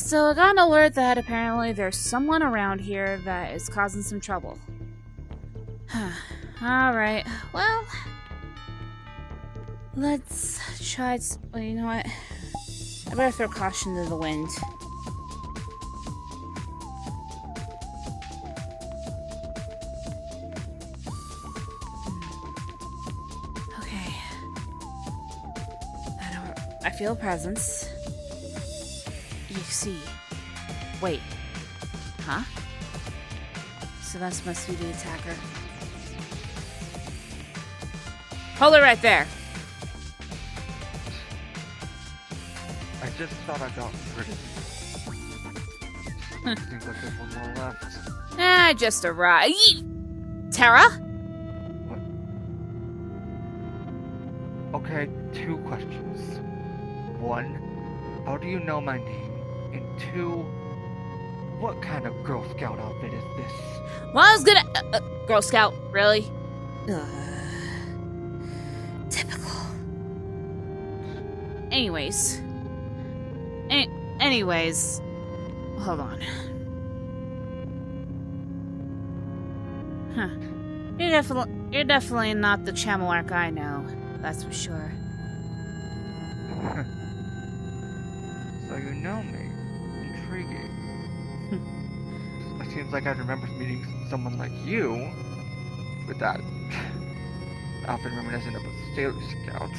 So I got an alert that apparently there's someone around here that is causing some trouble. Alright, well... Let's try... Well, you know what? I better throw caution to the wind. Okay. I feel a presence. EXE. Wait. Huh? So that must be the attacker. Hold it right there! I just thought I got rid of you. Seems like there's one more left. I just arrived. Terra? What? Okay, 2 questions. 1, how do you know my name? And 2, what kind of Girl Scout outfit is this? Well, I was gonna... Girl Scout, really? Typical. Anyways. Anyways. Hold on. Huh. You're definitely not the Chamelark I know. That's for sure. So you know me. Intriguing. It seems like I remember meeting someone like you with that outfit reminiscent of a Sailor Scout.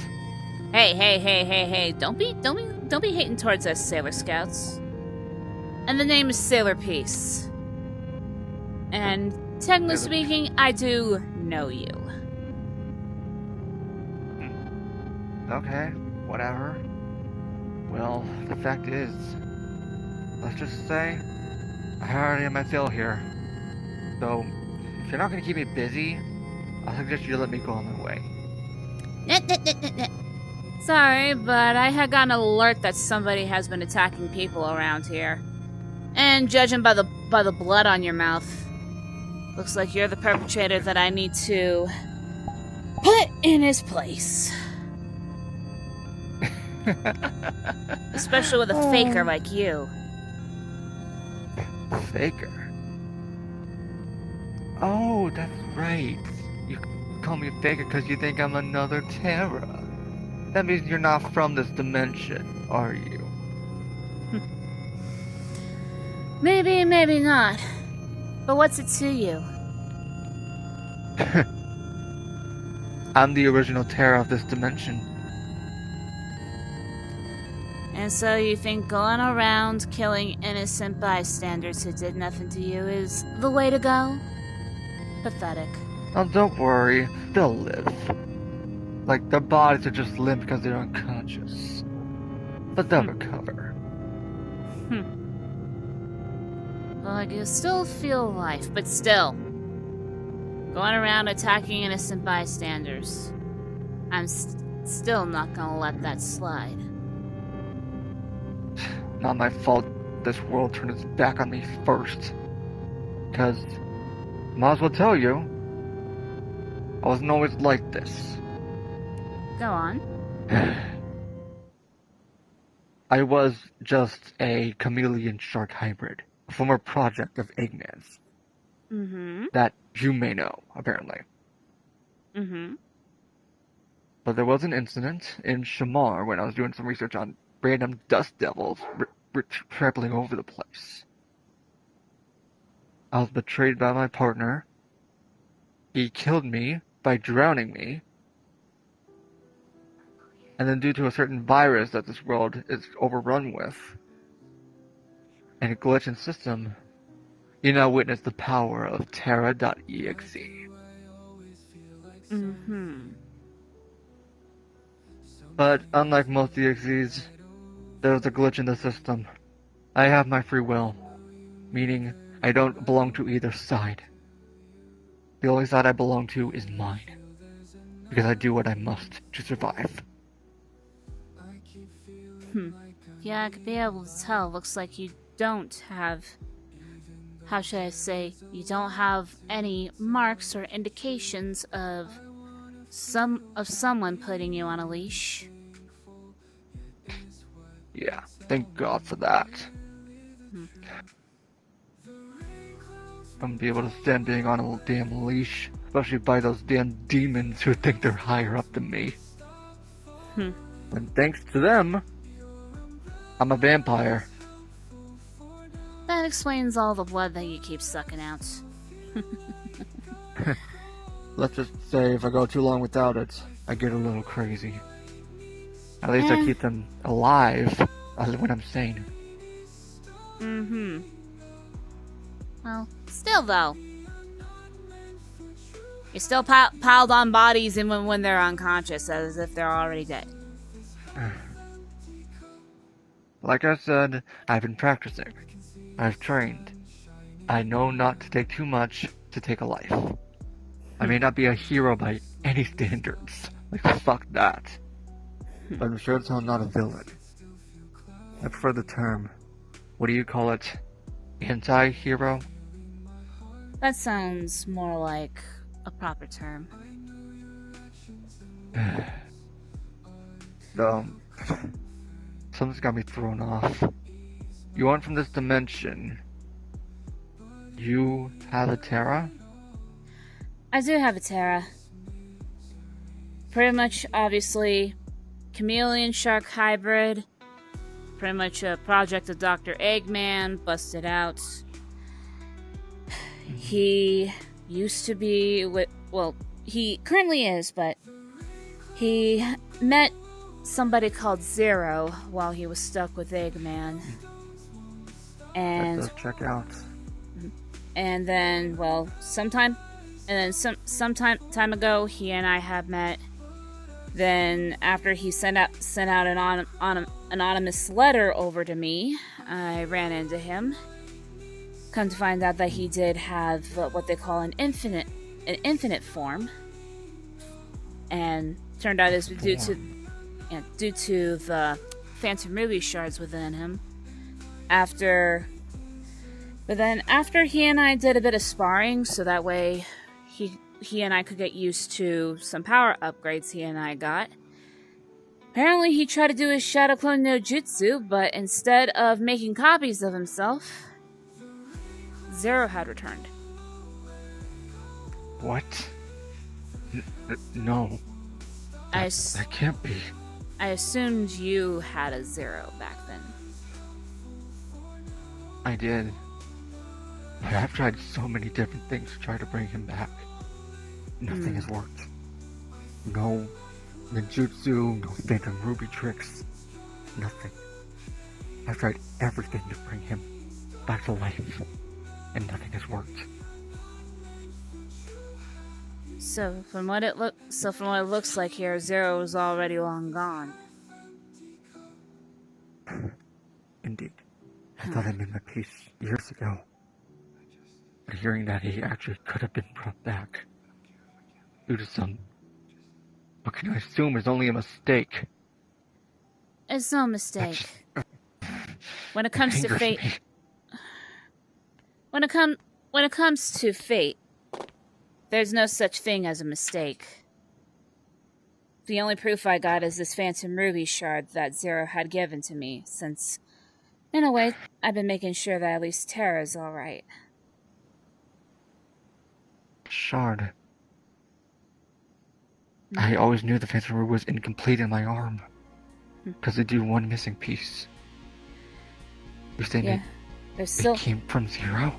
Hey! Don't be hating towards us, Sailor Scouts. And the name is Sailor Peace. And technically speaking, I do know you. Okay, whatever. Well, the fact is, let's just say, I already have my fill here. So, if you're not gonna keep me busy, I suggest you let me go on my way. Sorry, but I had gotten an alert that somebody has been attacking people around here. And judging by the blood on your mouth, looks like you're the perpetrator that I need to put in his place. Especially with a faker like you. Faker? Oh, that's right. You call me a faker because you think I'm another Terra. That means you're not from this dimension, are you? Maybe, maybe not. But what's it to you? I'm the original Terra of this dimension. And so you think going around killing innocent bystanders who did nothing to you is the way to go? Pathetic. Oh, don't worry. They'll live. Like, their bodies are just limp because they're unconscious. But they'll recover. Well, I can still feel life, but still. Going around attacking innocent bystanders. I'm still not gonna let that slide. Not my fault this world turned its back on me first. Because, might as well tell you, I wasn't always like this. Go on. I was just a chameleon shark hybrid. A former project of Eggman's. That you may know, apparently. But there was an incident in Shamar when I was doing some research on random dust devils trampling over the place. I was betrayed by my partner. He killed me by drowning me. And then due to a certain virus that this world is overrun with, and a glitch in system, you now witness the power of Terra.exe. But unlike most EXEs, there's a glitch in the system. I have my free will, meaning I don't belong to either side. The only side I belong to is mine, because I do what I must to survive. Yeah, I could be able to tell. Looks like you don't have... How should I say? You don't have any marks or indications of someone putting you on a leash. Yeah, thank God for that. I'm be able to stand being on a damn leash, especially by those damn demons who think they're higher up than me. And thanks to them, I'm a vampire. That explains all the blood that you keep sucking out. Let's just say if I go too long without it, I get a little crazy. At least I keep them alive when I'm sane. Well, still though. You're still piled on bodies even when they're unconscious, as if they're already dead. Like I said, I've been practicing. I've trained. I know not to take too much to take a life. I may not be a hero by any standards. Like, fuck that. But I'm sure as hell not a villain. I prefer the term, what do you call it? Anti-hero? That sounds more like a proper term. Though, something's got me thrown off. You aren't from this dimension. You have a Terra? I do have a Terra. Pretty much, obviously, chameleon shark hybrid. Pretty much a project of Dr. Eggman, busted out. He used to be with, well, he currently is, but he met somebody called Zero while he was stuck with Eggman. And that does check out. And then, well, some time ago, he and I have met. Then, after he sent out an anonymous letter over to me, I ran into him. Come to find out that he did have what they call an infinite form, and turned out it was due to the Phantom Ruby shards within him. After he and I did a bit of sparring, so that way he and I could get used to some power upgrades he and I got. Apparently he tried to do his Shadow Clone no Jutsu, but instead of making copies of himself, Zero had returned. What? No. That can't be. I assumed you had a Zero back then. I did. But I've tried so many different things to try to bring him back. Nothing has worked. No ninjutsu, no Phantom Ruby tricks. Nothing. I've tried everything to bring him back to life, and nothing has worked. So from what it looks like here, Zero is already long gone. Indeed. I thought I made my peace years ago. But hearing that he actually could have been brought back due to some, what can I assume is only a mistake. It's no mistake. When it comes to fate, when it comes to fate, there's no such thing as a mistake. The only proof I got is this Phantom Ruby shard that Zero had given to me, since, in a way, I've been making sure that at least Terra's alright. Shard. I always knew the Phantom Ruby was incomplete in my arm. Because it did one missing piece. You're saying it came from Zero?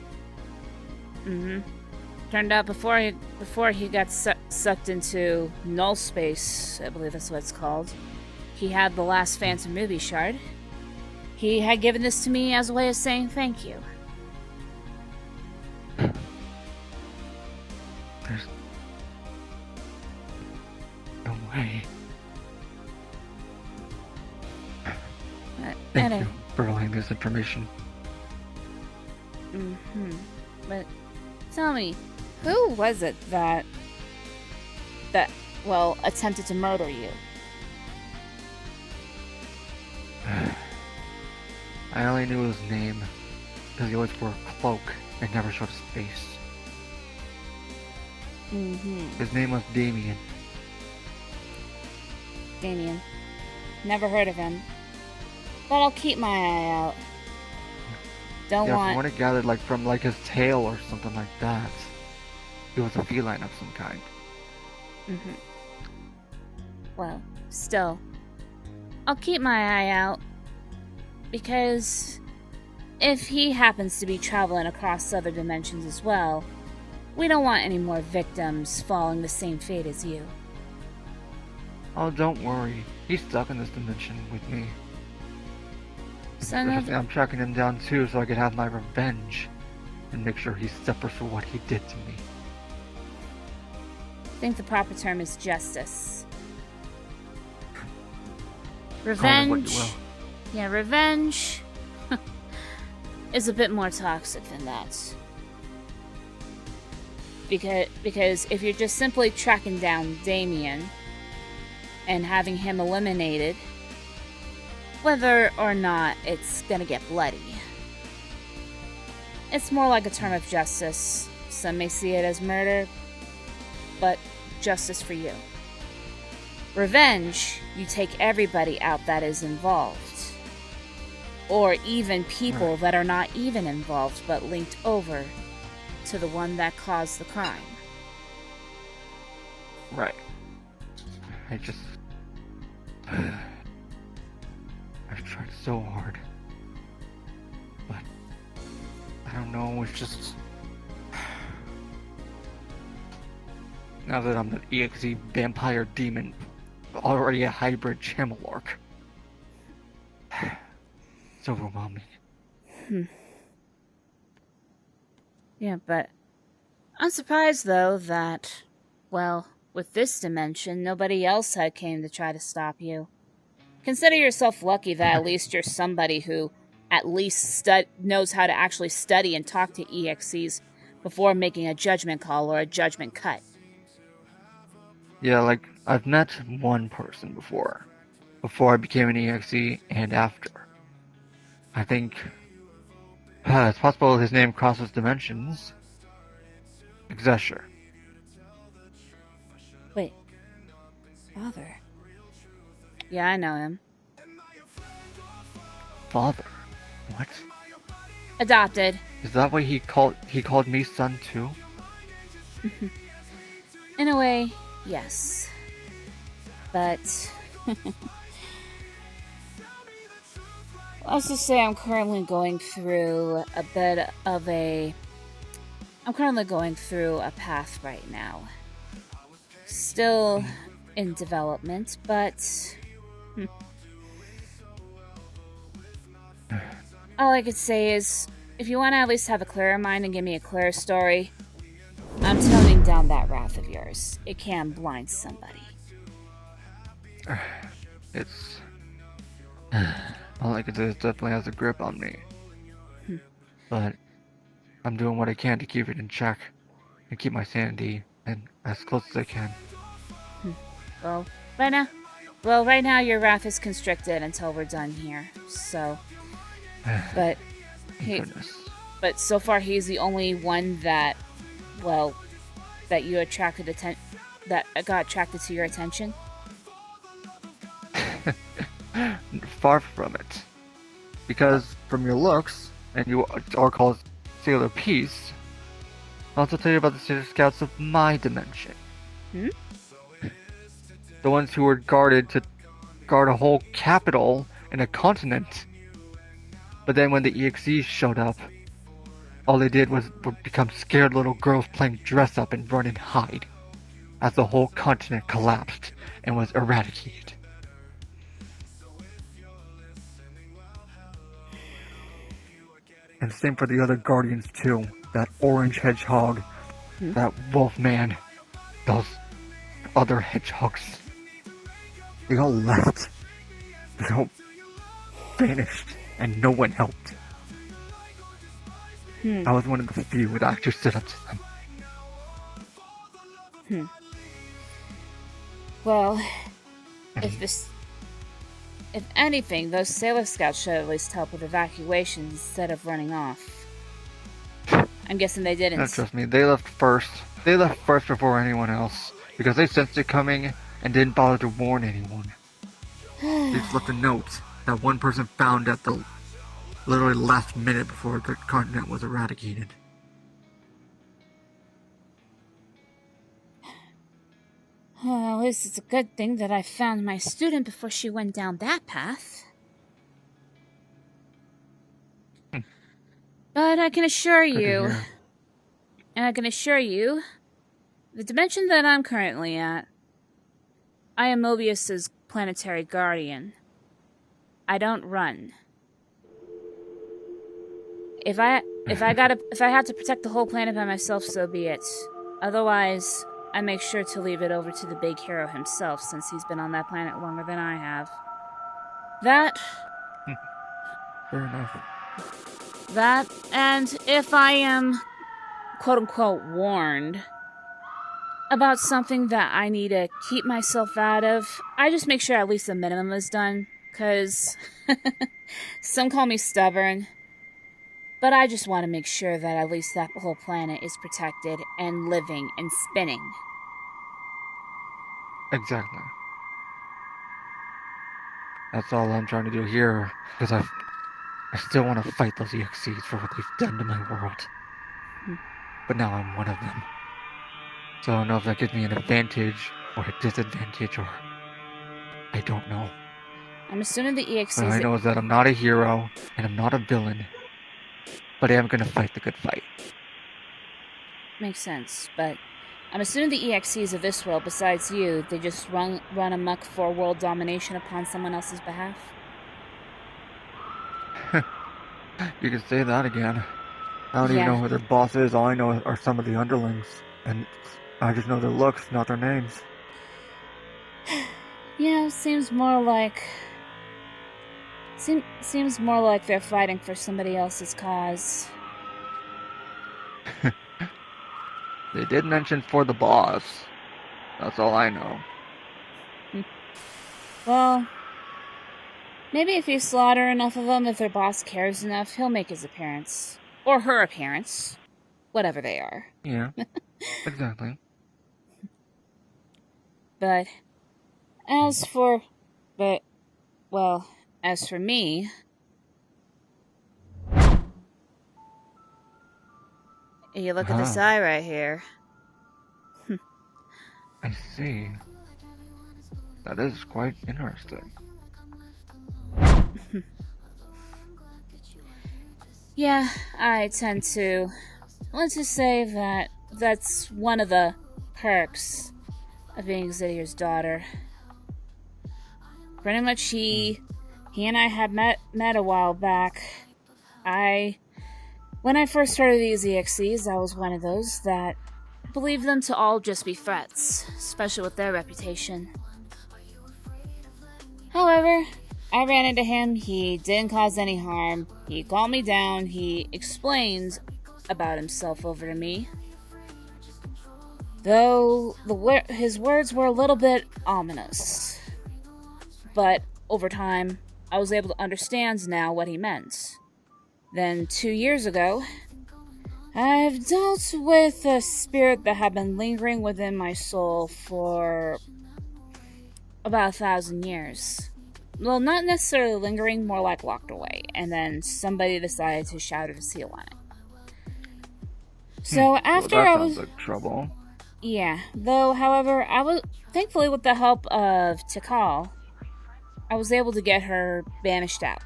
Turned out before he got sucked into null space, I believe that's what it's called, he had the last Phantom Ruby shard. He had given this to me as a way of saying thank you. There's no way. Thank you for relaying this information. But tell me, who was it that attempted to murder you? I only knew his name because he always wore a cloak and never showed his face. His name was Damien. Damien. Never heard of him. But I'll keep my eye out. Don't Yeah, want... from what I gathered, like from like his tail or something like that, he was a feline of some kind. Mm-hmm. Well, still, I'll keep my eye out, because if he happens to be traveling across other dimensions as well, we don't want any more victims following the same fate as you. Oh, don't worry. He's stuck in this dimension with me. Son of... I'm tracking him down too so I can have my revenge and make sure he suffers for what he did to me. I think the proper term is justice. Call it Revenge... what you will. Yeah, revenge is a bit more toxic than that. Because if you're just simply tracking down Damien and having him eliminated, whether or not it's gonna get bloody, it's more like a term of justice. Some may see it as murder, but justice for you. Revenge, you take everybody out that is involved. Or even people that are not even involved but linked over to the one that caused the crime. Right. I just... I've tried so hard. But... I don't know, it's just... Now that I'm the EXE vampire demon, already a hybrid Chamelark. It's overwhelming. Yeah, but I'm surprised though that, well, with this dimension, nobody else had came to try to stop you. Consider yourself lucky that at least you're somebody who at least knows how to actually study and talk to EXEs before making a judgment call or a judgment cut. Yeah, like, I've met one person before I became an EXE and after. I think it's possible his name crosses dimensions. Exesher. Wait. Father? Yeah, I know him. Father? What? Adopted. Is that why he called me son too? In a way, yes. But let's just say I'm currently going through a path right now. Still in development, but all I could say is, if you want to at least have a clearer mind and give me a clearer story, I'm toning down that wrath of yours. It can blind somebody. It's... all I can say is it definitely has a grip on me. But I'm doing what I can to keep it in check and keep my sanity and as close as I can. Well, right now your wrath is constricted until we're done here. So, but but so far he's the only one that, well, that you attracted that got attracted to your attention. Far from it. Because from your looks, and you are called Sailor Peace, I'll also tell you about the Sailor Scouts of my dimension. The ones who were guarded to guard a whole capital and a continent. But then when the EXEs showed up, all they did was become scared little girls playing dress up and run and hide, as the whole continent collapsed and was eradicated. And same for the other guardians too. That orange hedgehog, that wolf man, those other hedgehogs. They all left. They all vanished, and no one helped. I was one of the few that actually stood up to them. Well, if anything, those Sailor Scouts should at least help with evacuations instead of running off. I'm guessing they didn't. No, trust me, they left first. They left first before anyone else, because they sensed it coming and didn't bother to warn anyone. They just left a note that one person found at the literally last minute before the continent was eradicated. Well, at least it's a good thing that I found my student before she went down that path. But I can assure you, the dimension that I'm currently at, I am Mobius's planetary guardian. I don't run. If I have to protect the whole planet by myself, so be it. Otherwise, I make sure to leave it over to the big hero himself, since he's been on that planet longer than I have. That... Fair enough. That, and if I am, quote-unquote, warned about something that I need to keep myself out of, I just make sure at least the minimum is done, because some call me stubborn, but I just want to make sure that at least that whole planet is protected and living and spinning. Exactly. That's all I'm trying to do here, because I still want to fight those EXCs for what they've done to my world. But now I'm one of them. So I don't know if that gives me an advantage or a disadvantage, or... I don't know. I'm assuming the EXCs... What I know is that I'm not a hero, and I'm not a villain, but I am going to fight the good fight. Makes sense, but I'm assuming the EXCs of this world, besides you, they just run amok for world domination upon someone else's behalf? You can say that again. I don't even know who their boss is. All I know are some of the underlings. And I just know their looks, not their names. Yeah, seems more like they're fighting for somebody else's cause. They did mention for the boss. That's all I know. Well, maybe if you slaughter enough of them, if their boss cares enough, he'll make his appearance. Or her appearance. Whatever they are. Yeah, exactly. But, as for me... You look at this eye right here. I see. That is quite interesting. Yeah, I tend to... Let's just say that that's one of the perks of being Xidier's daughter. Pretty much he and I had met a while back. When I first heard of these EXCs, I was one of those that believed them to all just be threats, especially with their reputation. However, I ran into him, he didn't cause any harm, he calmed me down, he explained about himself over to me. Though his words were a little bit ominous. But over time, I was able to understand now what he meant. Then 2 years ago, I've dealt with a spirit that had been lingering within my soul for about 1,000 years. Well, not necessarily lingering, more like locked away, and then somebody decided to shatter the seal on it. So after that sounds like trouble. Yeah, though, however, thankfully with the help of Tikal, I was able to get her banished out.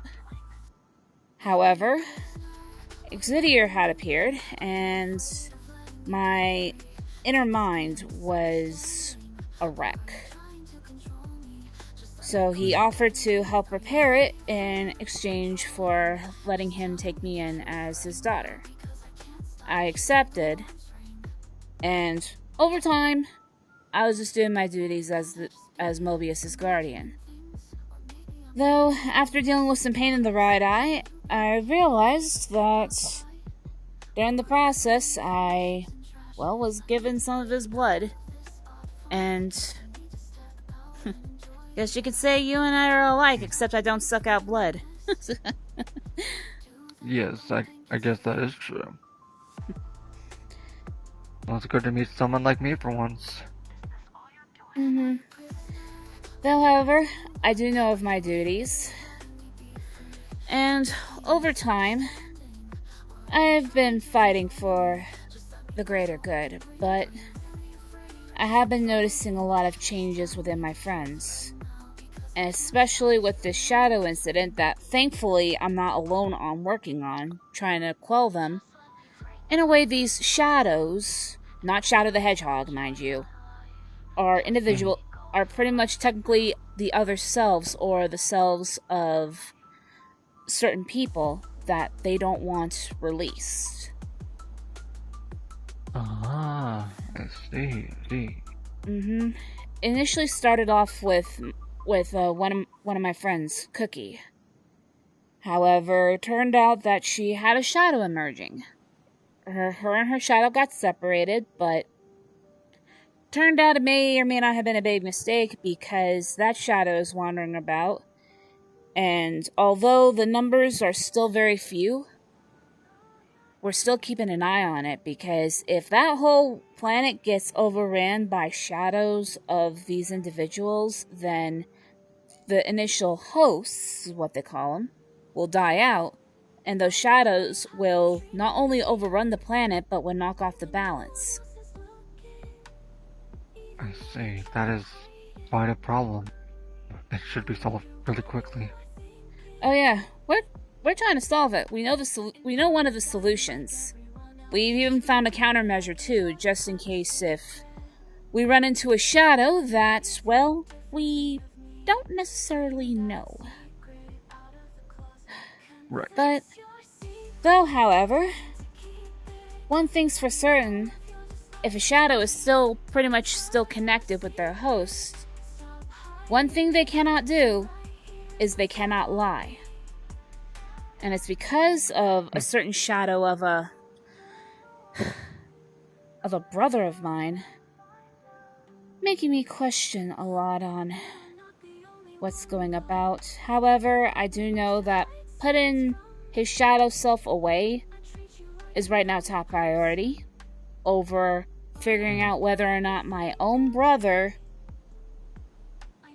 However, Xidier had appeared, and my inner mind was a wreck. So he offered to help repair it in exchange for letting him take me in as his daughter. I accepted, and over time, I was just doing my duties as Mobius's guardian. Though, after dealing with some pain in the right eye, I realized that during the process, I was given some of his blood. And guess you could say you and I are alike, except I don't suck out blood. Yes, I guess that is true. Well, it's good to meet someone like me for once. Though, however, I do know of my duties. And over time, I've been fighting for the greater good, but I have been noticing a lot of changes within my friends. And especially with this shadow incident that thankfully I'm not alone on working on, trying to quell them. In a way, these shadows, not Shadow the Hedgehog, mind you, are pretty much technically the other selves or the selves of certain people that they don't want released. I see. Initially started off with one of my friends, Cookie. However, it turned out that she had a shadow emerging. Her and her shadow got separated, but turned out it may or may not have been a big mistake because that shadow is wandering about. And although the numbers are still very few, we're still keeping an eye on it, because if that whole planet gets overran by shadows of these individuals, then the initial hosts, is what they call them, will die out, and those shadows will not only overrun the planet, but will knock off the balance. I see. That is quite a problem. It should be solved really quickly. Oh yeah, we're trying to solve it. We know one of the solutions. We've even found a countermeasure too, just in case if we run into a shadow that, well, we don't necessarily know. Right. But, though, however, one thing's for certain, if a shadow is still pretty much still connected with their host, one thing they cannot do is they cannot lie. And it's because of a certain shadow of a brother of mine making me question a lot on what's going about. However, I do know that putting his shadow self away is right now top priority over figuring out whether or not my own brother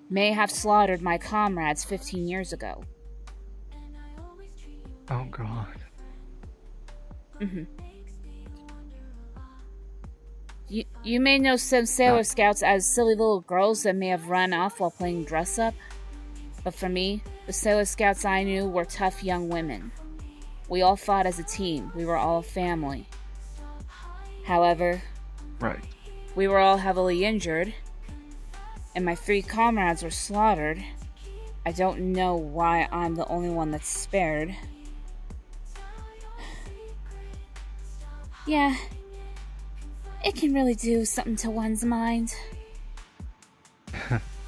may have slaughtered my comrades 15 years ago. Oh god. You may know some Sailor Scouts as silly little girls that may have run off while playing dress up. But for me, the Sailor Scouts I knew were tough young women. We all fought as a team. We were all a family. However, Right. we were all heavily injured, and my 3 comrades were slaughtered. I don't know why I'm the only one that's spared. Yeah, it can really do something to one's mind.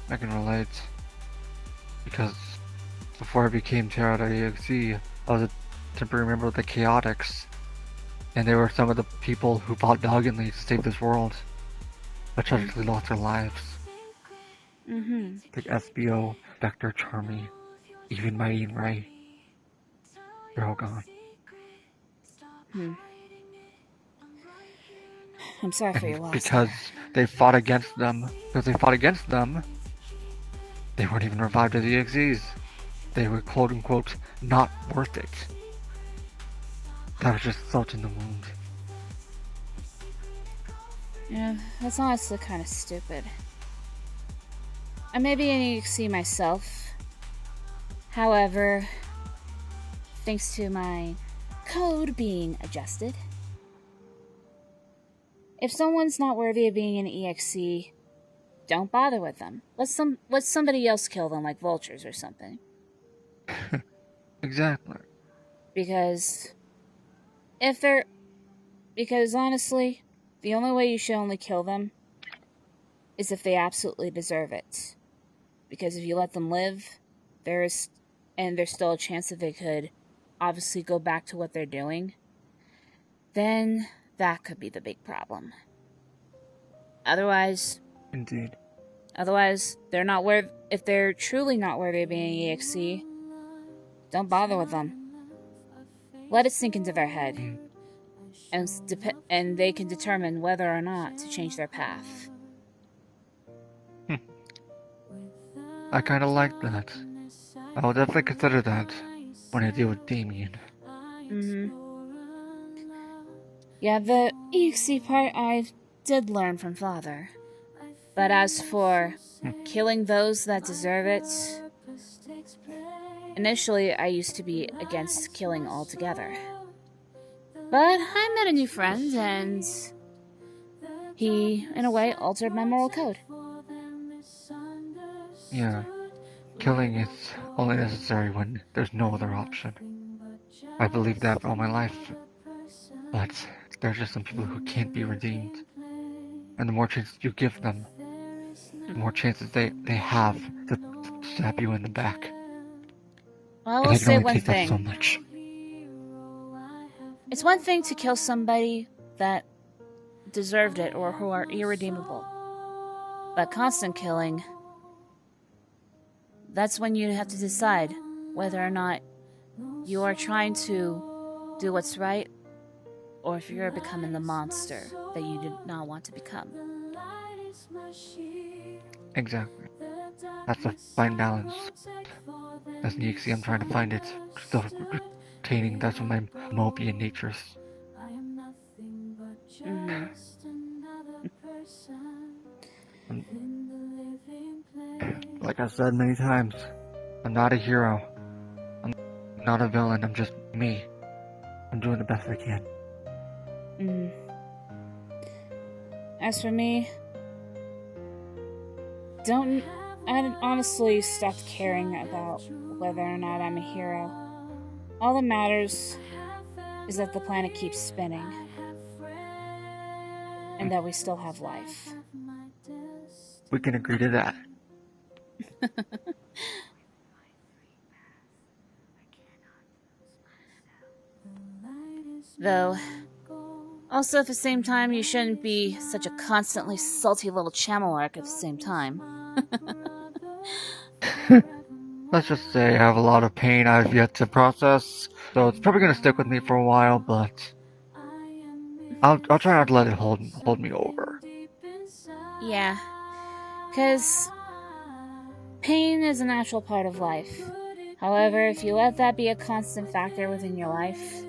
I can relate. Because before I became Terra.exe, I was a temporary member of the Chaotix. And they were some of the people who fought valiantly to save this world, but tragically lost their lives. Like SBO, Vector, Charmy, even Mighty and Ray. They're all gone. I'm sorry for your And loss. because they fought against them, they weren't even revived as EXEs. They were quote unquote not worth it. That was just salt in the wound. Yeah, that's honestly kind of stupid. I may be an EXE myself. However, thanks to my code being adjusted, if someone's not worthy of being an EXE, don't bother with them. Let somebody else kill them, like vultures or something. Exactly. Because honestly, the only way you should only kill them is if they absolutely deserve it. Because if you let them live, there's still a chance that they could obviously go back to what they're doing, then that could be the big problem. Otherwise, Indeed. they're not worth. If they're truly not worthy of being an EXE, don't bother with them. Let it sink into their head, and they can determine whether or not to change their path. I kinda like that. I will definitely consider that. when I deal with Damien. Mm-hmm. Yeah, the EXE part I did learn from Father. But as for killing those that deserve it, initially I used to be against killing altogether. But I met a new friend, and he, in a way, altered my moral code. Yeah, killing is only necessary when there's no other option. I believe that all my life. But there's just some people who can't be redeemed. And the more chances you give them, the more chances they have to stab you in the back. Well, I And will I can say only one take that so thing. much. It's one thing to kill somebody that deserved it or who are irredeemable. But constant killing, that's when you have to decide whether or not you are trying to do what's right, or if you're becoming the monster that you did not want to become. Exactly. That's a fine balance. As an EXE, I'm trying to find it. Still retaining that's what my Mobian nature is. Mm-hmm. Like I said many times, I'm not a hero. I'm not a villain. I'm just me. I'm doing the best I can. Mm-hmm. As for me, I honestly stopped caring about whether or not I'm a hero. All that matters is that the planet keeps spinning, and that we still have life. We can agree to that. Though, also at the same time, you shouldn't be such a constantly salty little Chamelark at the same time. Let's just say I have a lot of pain I've yet to process, so it's probably gonna stick with me for a while, but I'll try not to let it hold me over. Yeah, because pain is a natural part of life. However, if you let that be a constant factor within your life,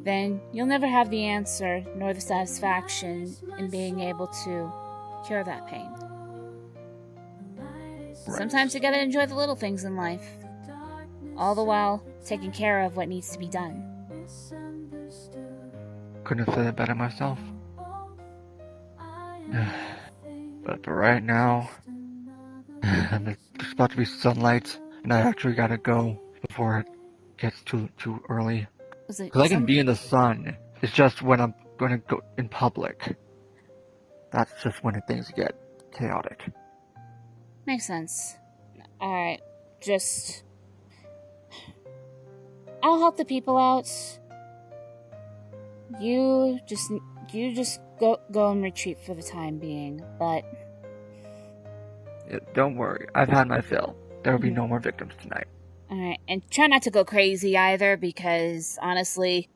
then you'll never have the answer nor the satisfaction in being able to cure that pain. Right. Sometimes you gotta enjoy the little things in life, all the while taking care of what needs to be done. Couldn't have said it better myself. But for right now, there's about to be sunlight, and I actually gotta go before it gets too early. Was it Because I can be in the sun. It's just when I'm gonna go in public. That's just when things get chaotic. Makes sense. Alright, I'll help the people out. You just go and retreat for the time being, but Yeah, don't worry, I've had my fill. There will be no more victims tonight. alright, and try not to go crazy either, because honestly,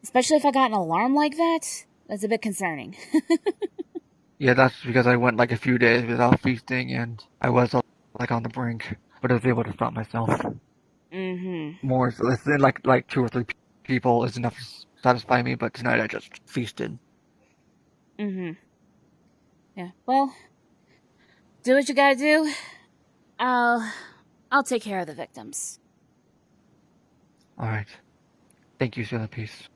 especially if I got an alarm like that, that's a bit concerning. Yeah, that's because I went like a few days without feasting, and I was like on the brink, but I was able to stop myself. Mm-hmm. More, so it's like 2 or 3 people is enough to satisfy me, but tonight I just feasted. Mm-hmm. Yeah, well, do what you gotta do. I'll take care of the victims. Alright. Thank you, Peace.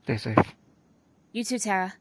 Stay safe. You too, Terra.